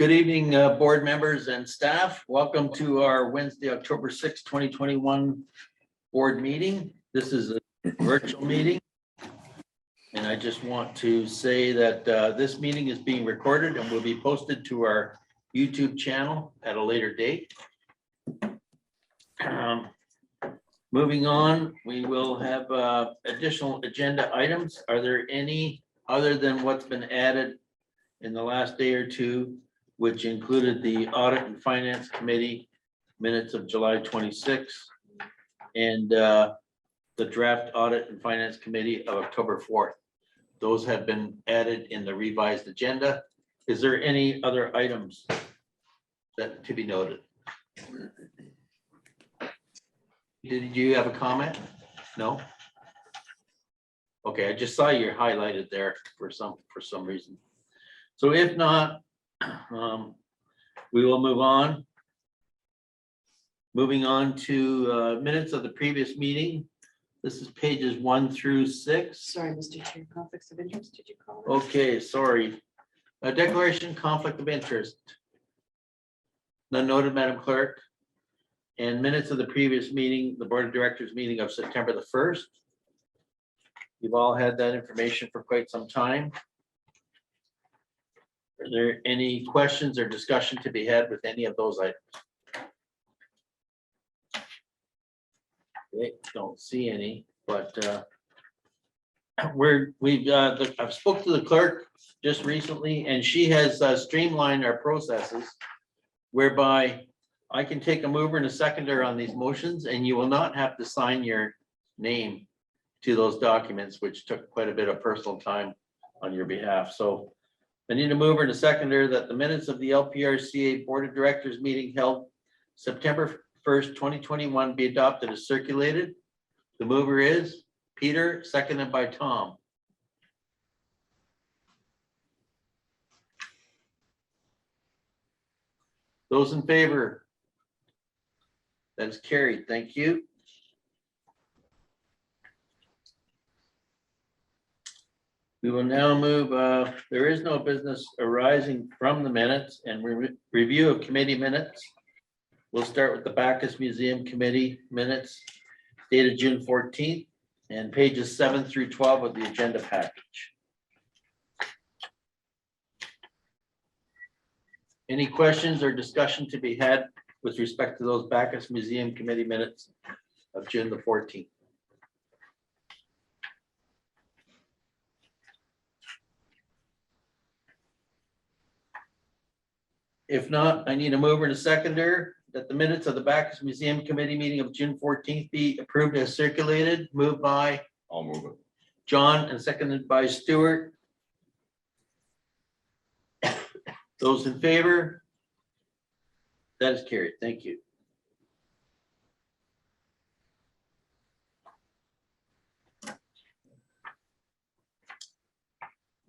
Good evening, board members and staff. Welcome to our Wednesday, October 6, 2021 board meeting. This is a virtual meeting. And I just want to say that this meeting is being recorded and will be posted to our YouTube channel at a later date. Moving on, we will have additional agenda items. Are there any other than what's been added in the last day or two, which included the Audit and Finance Committee minutes of July 26 and the draft Audit and Finance Committee of October 4th? Those have been added in the revised agenda. Is there any other items that to be noted? Did you have a comment? No? Okay, I just saw you highlighted there for some reason. So if not, we will move on. Moving on to minutes of the previous meeting. This is pages 1 through 6. Sorry, Mr. Chair, conflicts of interest, did you call it? Okay, sorry. A declaration conflict of interest. None noted, Madam Clerk. And minutes of the previous meeting, the Board of Directors meeting of September the 1st. You've all had that information for quite some time. Are there any questions or discussion to be had with any of those items? Okay, don't see any, but I've spoke to the clerk just recently, and she has streamlined our processes whereby I can take a mover and a seconder on these motions, and you will not have to sign your name to those documents, which took quite a bit of personal time on your behalf. So I need a mover and a seconder that the minutes of the LPRCA Board of Directors meeting held September 1st, 2021 be adopted as circulated. The mover is Peter, seconded by Tom. Those in favor? That is carried. Thank you. We will now move, there is no business arising from the minutes and review of committee minutes. We'll start with the Bacchus Museum Committee minutes dated June 14th and pages 7 through 12 of the agenda package. Any questions or discussion to be had with respect to those Bacchus Museum Committee minutes of June the 14th? If not, I need a mover and a seconder that the minutes of the Bacchus Museum Committee meeting of June 14th be approved as circulated. Moved by? I'll move it. John and seconded by Stuart. Those in favor? That is carried. Thank you.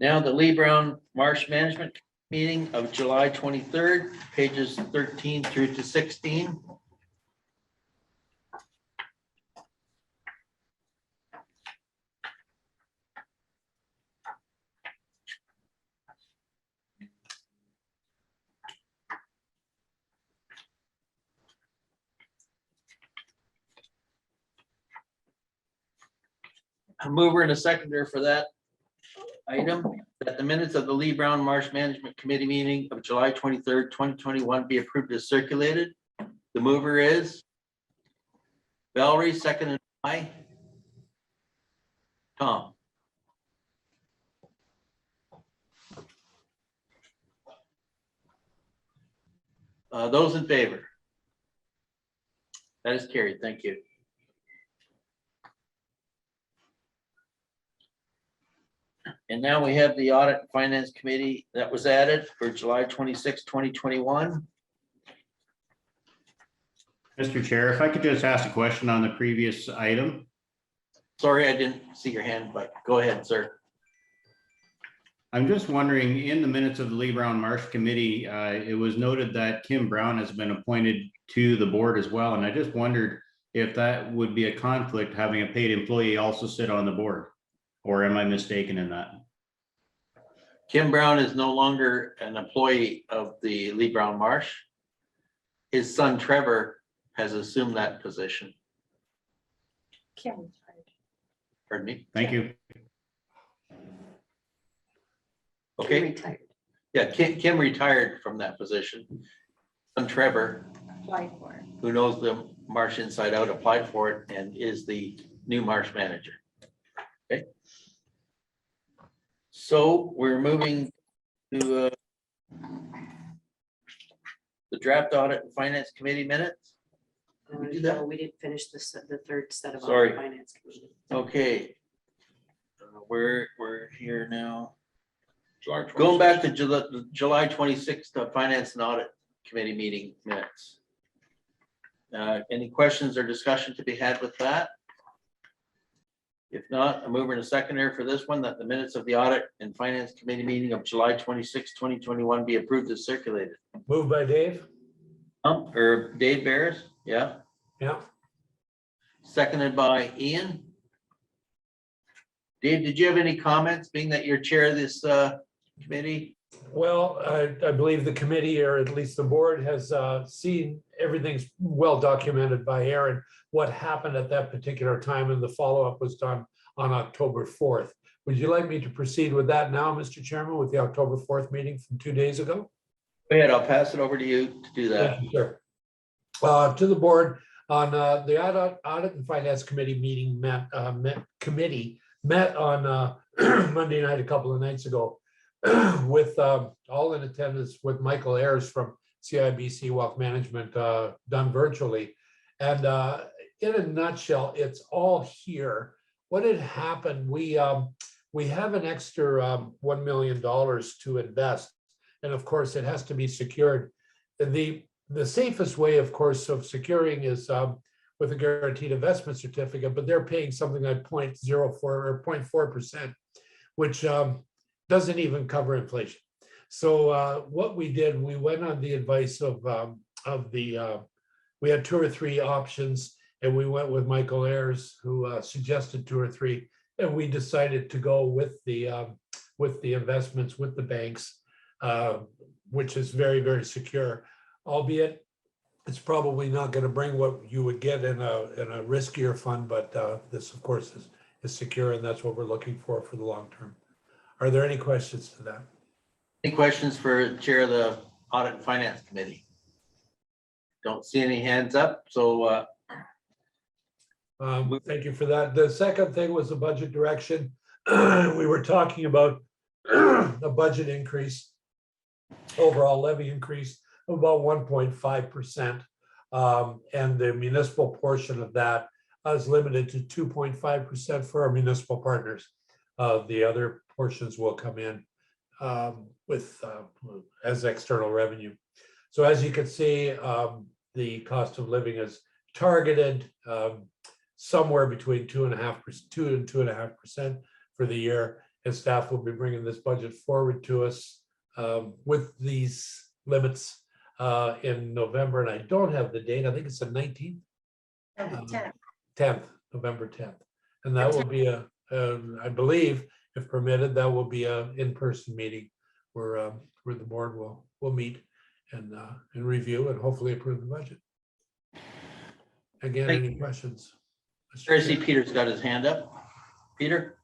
Now the Lee Brown Marsh Management meeting of July 23rd, pages 13 through to 16. A mover and a seconder for that item, that the minutes of the Lee Brown Marsh Management Committee meeting of July 23rd, 2021 be approved as circulated. The mover is Valerie, seconded by Tom. Those in favor? That is carried. Thank you. And now we have the Audit and Finance Committee that was added for July 26, 2021. Mr. Chair, if I could just ask a question on the previous item. Sorry, I didn't see your hand, but go ahead, sir. I'm just wondering, in the minutes of the Lee Brown Marsh Committee, it was noted that Kim Brown has been appointed to the board as well. And I just wondered if that would be a conflict, having a paid employee also sit on the board, or am I mistaken in that? Kim Brown is no longer an employee of the Lee Brown Marsh. His son Trevor has assumed that position. Kim retired. Pardon me? Thank you. Okay, Retired. yeah, Kim retired from that position. Son Trevor, Applied for it. who knows the Marsh inside out, applied for it and is the new Marsh manager. Okay. So we're moving to the draft audit and finance committee minutes. Did we do that? No, we didn't finish the third set of Sorry. finance committee. Okay. We're here now. Going back to July 26th, finance and audit committee meeting minutes. Any questions or discussion to be had with that? If not, a mover and a seconder for this one, that the minutes of the audit and finance committee meeting of July 26, 2021 be approved as circulated. Moved by Dave. Or Dave Bears, yeah. Yeah. Seconded by Ian. Dave, did you have any comments, being that you're chair of this committee? Well, I believe the committee, or at least the board, has seen everything's well documented by Aaron, what happened at that particular time, and the follow-up was done on October 4th. Would you like me to proceed with that now, Mr. Chairman, with the October 4th meeting from 2 days ago? Go ahead, I'll pass it over to you to do that. Thank you, sir. To the board, on the audit and finance committee meeting met on Monday night a couple of nights ago with all in attendance with Michael Ayers from CIBC Wealth Management, done virtually. And in a nutshell, it's all here. What had happened, we have an extra $1 million to invest. And of course, it has to be secured. The safest way, of course, of securing is with a guaranteed investment certificate, but they're paying something like 0.04 or 0.4%, which doesn't even cover inflation. So what we did, we went on the advice of we had 2 or 3 options, and we went with Michael Ayers, who suggested 2 or 3, and we decided to go with the investments with the banks, which is very, very secure, albeit it's probably not going to bring what you would get in a riskier fund, but this, of course, is secure, and that's what we're looking for the long term. Are there any questions to that? Any questions for chair of the audit and finance committee? Don't see any hands up, so Thank you for that. The second thing was the budget direction. We were talking about a budget increase, overall levy increase of about 1.5%. And the municipal portion of that is limited to 2.5% for our municipal partners. The other portions will come in as external revenue. So as you can see, the cost of living is targeted somewhere between 2 and 2.5% for the year. And staff will be bringing this budget forward to us with these limits in November. And I don't have the date. I think it's the 19th. 10th, November 10th. And that will be I believe, if permitted, that will be an in-person meeting where the board will meet and review and hopefully approve the budget. Again, any questions? I see Peter's got his hand up. Peter?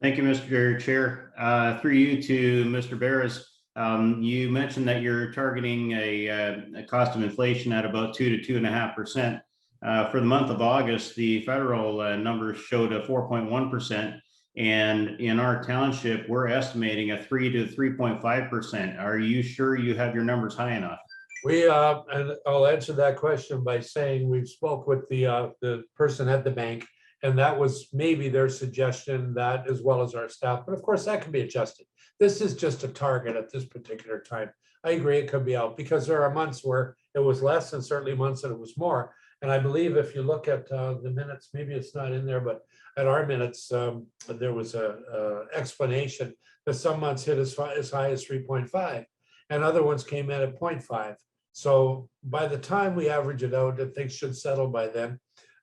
Thank you, Mr. Chair. Through you to Mr. Barris. You mentioned that you're targeting a cost of inflation at about 2 to 2.5%. For the month of August, the federal numbers showed a 4.1%. And in our township, we're estimating a 3 to 3.5%. Are you sure you have your numbers high enough? And I'll answer that question by saying we've spoke with the person at the bank, and that was maybe their suggestion, that as well as our staff. But of course, that can be adjusted. This is just a target at this particular time. I agree it could be out because there are months where it was less and certainly months that it was more. And I believe if you look at the minutes, maybe it's not in there, but at our minutes, there was a explanation that some months hit as high as 3.5 and other ones came in at 0.5. So by the time we average it out, and things should settle by then,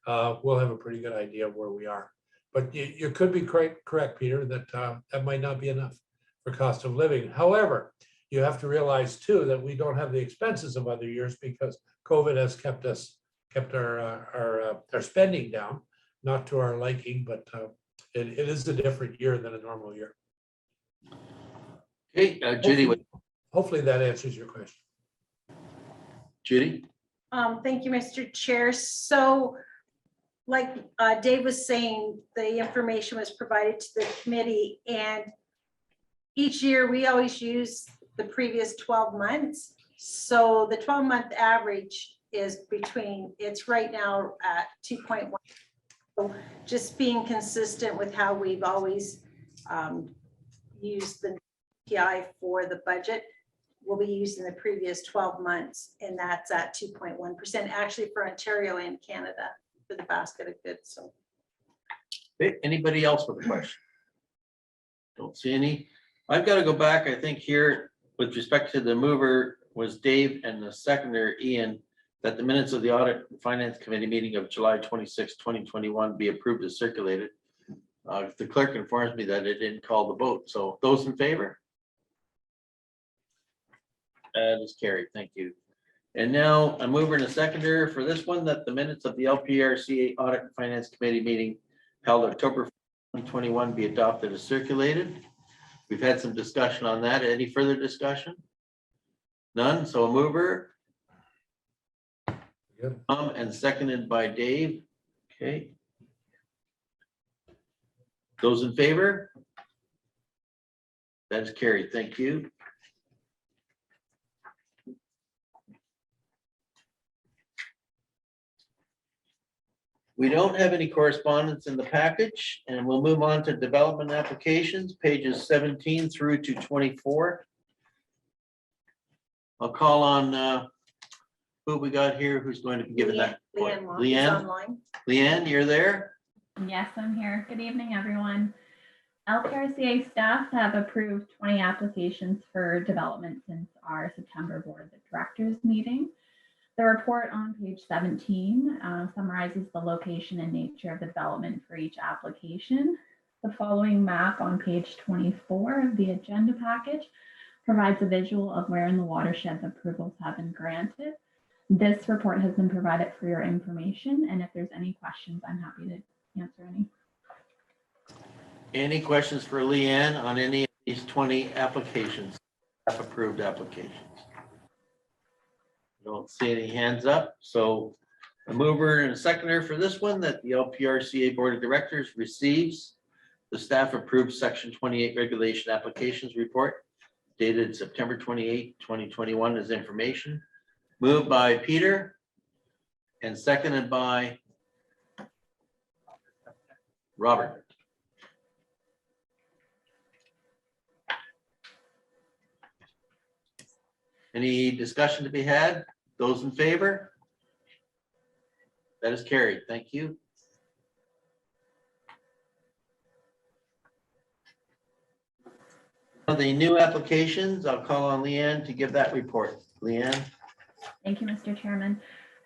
we'll have a pretty good idea of where we are. But you could be correct, Peter, that that might not be enough for cost of living. However, you have to realize too that we don't have the expenses of other years because COVID has kept our spending down, not to our liking, but it is a different year than a normal year. Okay, Judy, Hopefully that answers your question. Judy? Thank you, Mr. Chair. So like Dave was saying, the information was provided to the committee, and each year we always use the previous 12 months. So the 12-month average is it's right now at 2.1. So just being consistent with how we've always used the PI for the budget, we'll be using the previous 12 months, and that's at 2.1%, actually for Ontario and Canada for the basket of goods. So Okay, anybody else with a question? Don't see any. I've got to go back, I think here, with respect to the mover was Dave and the seconder Ian, that the minutes of the Audit and Finance Committee meeting of July 26, 2021 be approved as circulated. The clerk informs me that it didn't call the vote. So those in favor? That is carried. Thank you. And now a mover and a seconder for this one, that the minutes of the LPRCA Audit and Finance Committee meeting held October 2021 be adopted as circulated. We've had some discussion on that. Any further discussion? None. So a mover. Good. And seconded by Dave. Okay. Those in favor? That is carried. Thank you. We don't have any correspondence in the package, and we'll move on to development applications, pages 17 through to 24. I'll call on who we got here, who's going to be giving that. Leanne Long is Leanne, online. Leanne, you're there? Yes, I'm here. Good evening, everyone. LPRCA staff have approved 20 applications for development since our September Board of Directors meeting. The report on page 17 summarizes the location and nature of the development for each application. The following map on page 24 of the agenda package provides a visual of where in the watershed the approvals have been granted. This report has been provided for your information, and if there's any questions, I'm happy to answer any. Any questions for Leanne on any of these 20 applications, approved applications? Don't see any hands up. So a mover and a seconder for this one, that the LPRCA Board of Directors receives the staff approved section 28 regulation applications report dated September 28, 2021 as information. Moved by Peter and seconded by Robert. Any discussion to be had? Those in favor? That is carried. Thank you. For the new applications, I'll call on Leanne to give that report. Leanne? Thank you, Mr. Chairman.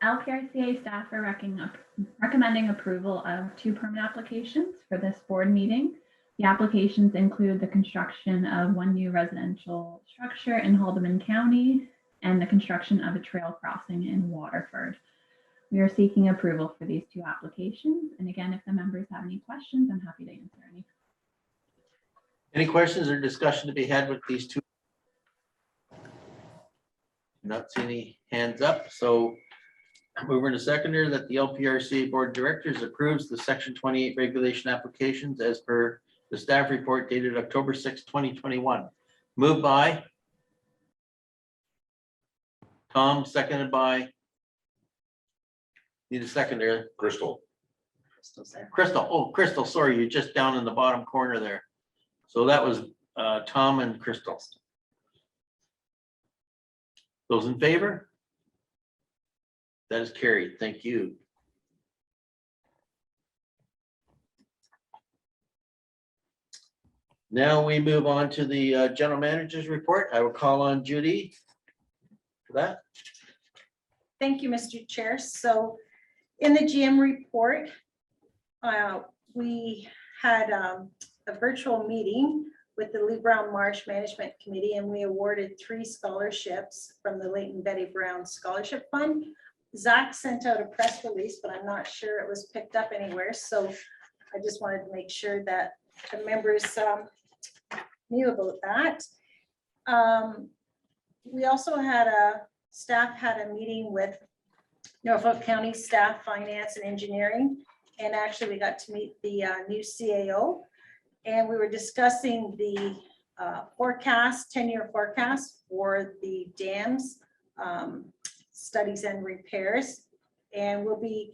LPRCA staff are recommending approval of 2 permit applications for this board meeting. The applications include the construction of 1 new residential structure in Haldimand County and the construction of a trail crossing in Waterford. We are seeking approval for these 2 applications. And again, if the members have any questions, I'm happy to answer any. Any questions or discussion to be had with these 2? Not see any hands up. So mover and a seconder that the LPRCA Board of Directors approves the section 28 regulation applications as per the staff report dated October 6, 2021. Moved by Tom, seconded by, need a seconder. Crystal. Crystal. Oh, Crystal, sorry, you're just down in the bottom corner there. So that was Tom and Crystal. Those in favor? That is carried. Thank you. Now we move on to the general manager's report. I will call on Judy for that. Thank you, Mr. Chair. So in the GM report, we had a virtual meeting with the Lee Brown Marsh Management Committee, and we awarded 3 scholarships from the Leighton Betty Brown Scholarship Fund. Zach sent out a press release, but I'm not sure it was picked up anywhere. So I just wanted to make sure that the members knew about that. We also had staff had a meeting with Norfolk County staff, finance and engineering. And actually we got to meet the new CAO, and we were discussing the forecast, 10-year forecast for the dams, studies and repairs. And we'll be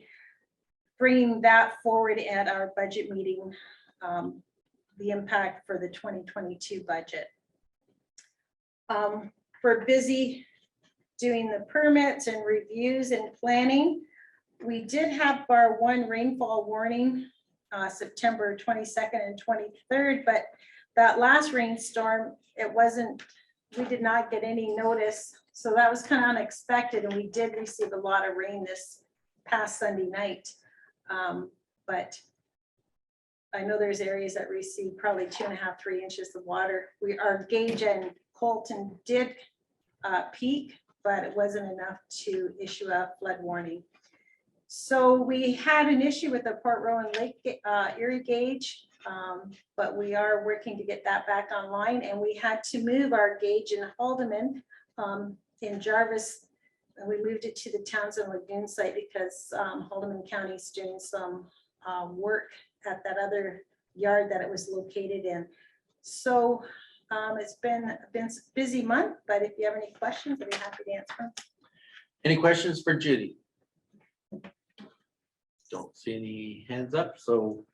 bringing that forward at our budget meeting, the impact for the 2022 budget. We're busy doing the permits and reviews and planning. We did have our 1 rainfall warning, September 22nd and 23rd, but that last rainstorm, we did not get any notice. So that was kind of unexpected, and we did receive a lot of rain this past Sunday night. But I know there's areas that received probably 2.5, 3 inches of water. Our Gage and Colton did peak, but it wasn't enough to issue a flood warning. So we had an issue with the Port Rowan Lake Erie gauge, but we are working to get that back online, and we had to move our gauge in Haldeman in Jarvis, and we moved it to the Townsend Lagoon site because Haldeman County is doing some work at that other yard that it was located in. So it's been a busy month, but if you have any questions, I'd be happy to answer them. Any questions for Judy? Don't see any hands up, so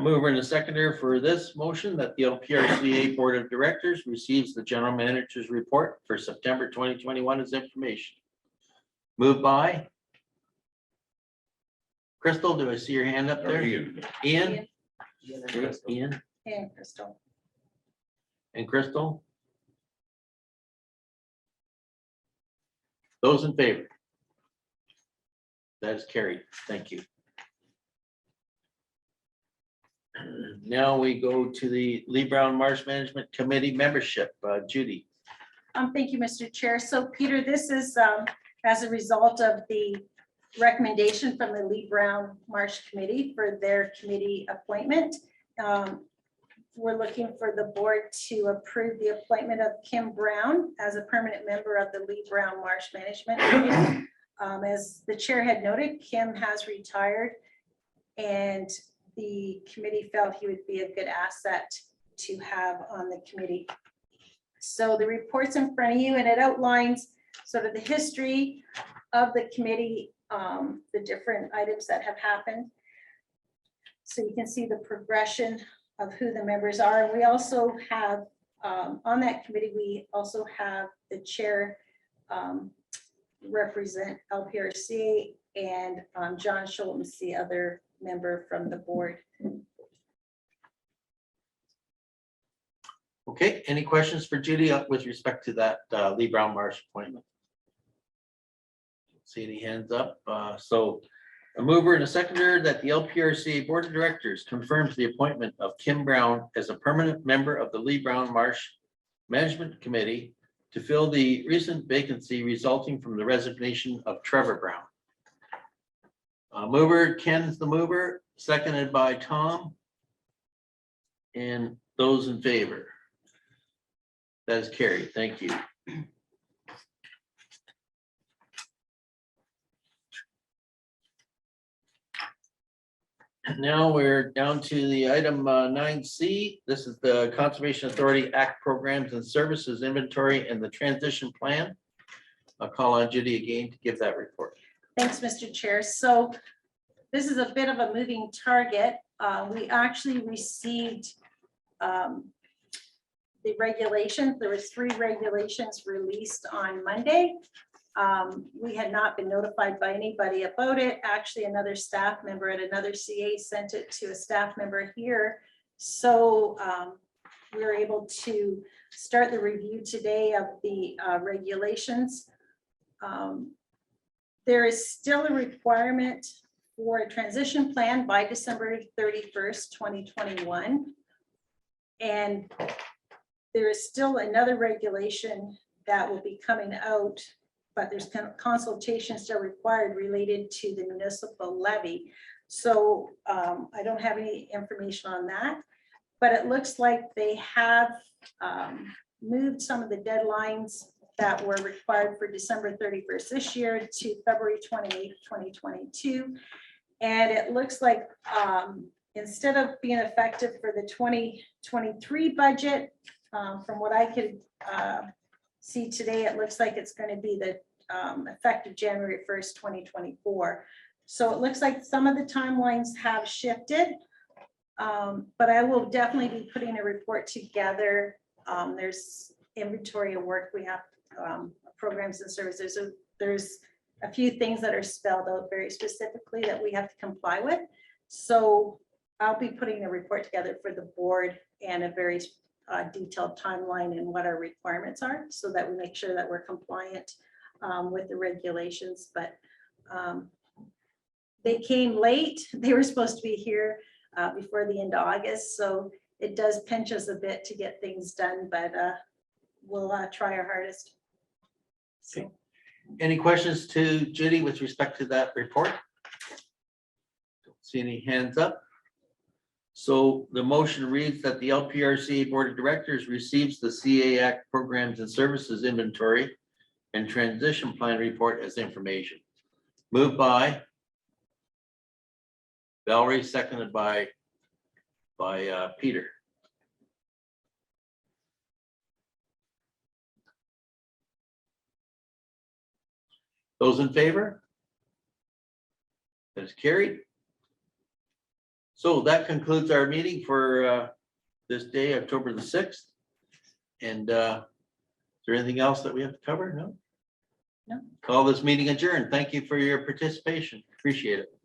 mover and a seconder for this motion that the LPRCA Board of Directors receives the General Manager's report for September 2021 as information. Moved by Crystal. Do I see your hand up there? Ian. Ian. Ian And Crystal. and Crystal. Those in favor? That is carried. Thank you. Now we go to the Lee Brown Marsh Management Committee membership. Judy. Thank you, Mr. Chair. So Peter, this is as a result of the recommendation from the Lee Brown Marsh Committee for their committee appointment. We're looking for the board to approve the appointment of Kim Brown as a permanent member of the Lee Brown Marsh Management Committee. As the chair had noted, Kim has retired, and the committee felt he would be a good asset to have on the committee. So the report's in front of you, and it outlines sort of the history of the committee, the different items that have happened. So you can see the progression of who the members are. And we also have, on that committee, we also have the chair represent LPRCA, and John Schultz, the other member from the board. Okay, any questions for Judy with respect to that Lee Brown Marsh appointment? See any hands up? So a mover and a seconder that the LPRCA Board of Directors confirms the appointment of Kim Brown as a permanent member of the Lee Brown Marsh Management Committee to fill the recent vacancy resulting from the resignation of Trevor Brown. Mover, Ken's the mover, seconded by Tom. And those in favor? That is carried. Thank you. Now we're down to the item 9C. This is the Conservation Authority Act Programs and Services Inventory and the Transition Plan. I'll call on Judy again to give that report. Thanks, Mr. Chair. So this is a bit of a moving target. We actually received the regulations. There was 3 regulations released on Monday. We had not been notified by anybody about it. Actually, another staff member at another CA sent it to a staff member here. So we were able to start the review today of the regulations. There is still a requirement for a transition plan by December 31st, 2021. And there is still another regulation that will be coming out, but there's kind of consultations still required related to the municipal levy. So I don't have any information on that, but it looks like they have moved some of the deadlines that were required for December 31st this year to February 28th, 2022. And it looks like instead of being effective for the 2023 budget, from what I could see today, it looks like it's going to be the effective January 1st, 2024. So it looks like some of the timelines have shifted, but I will definitely be putting a report together. There's inventory of work we have, programs and services. So there's a few things that are spelled out very specifically that we have to comply with. So I'll be putting a report together for the board and a very detailed timeline and what our requirements are so that we make sure that we're compliant with the regulations. But they came late. They were supposed to be here before the end of August. So it does pinch us a bit to get things done, but we'll try our hardest. So. Any questions to Judy with respect to that report? Don't see any hands up. So the motion reads that the LPRCA Board of Directors receives the CA Act Programs and Services Inventory and Transition Plan Report as information. Moved by Valerie, seconded by Peter. Those in favor? That is carried. So that concludes our meeting for this day, October the 6th. And is there anything else that we have to cover? No? No. Call this meeting adjourned. Thank you for your participation. Appreciate it.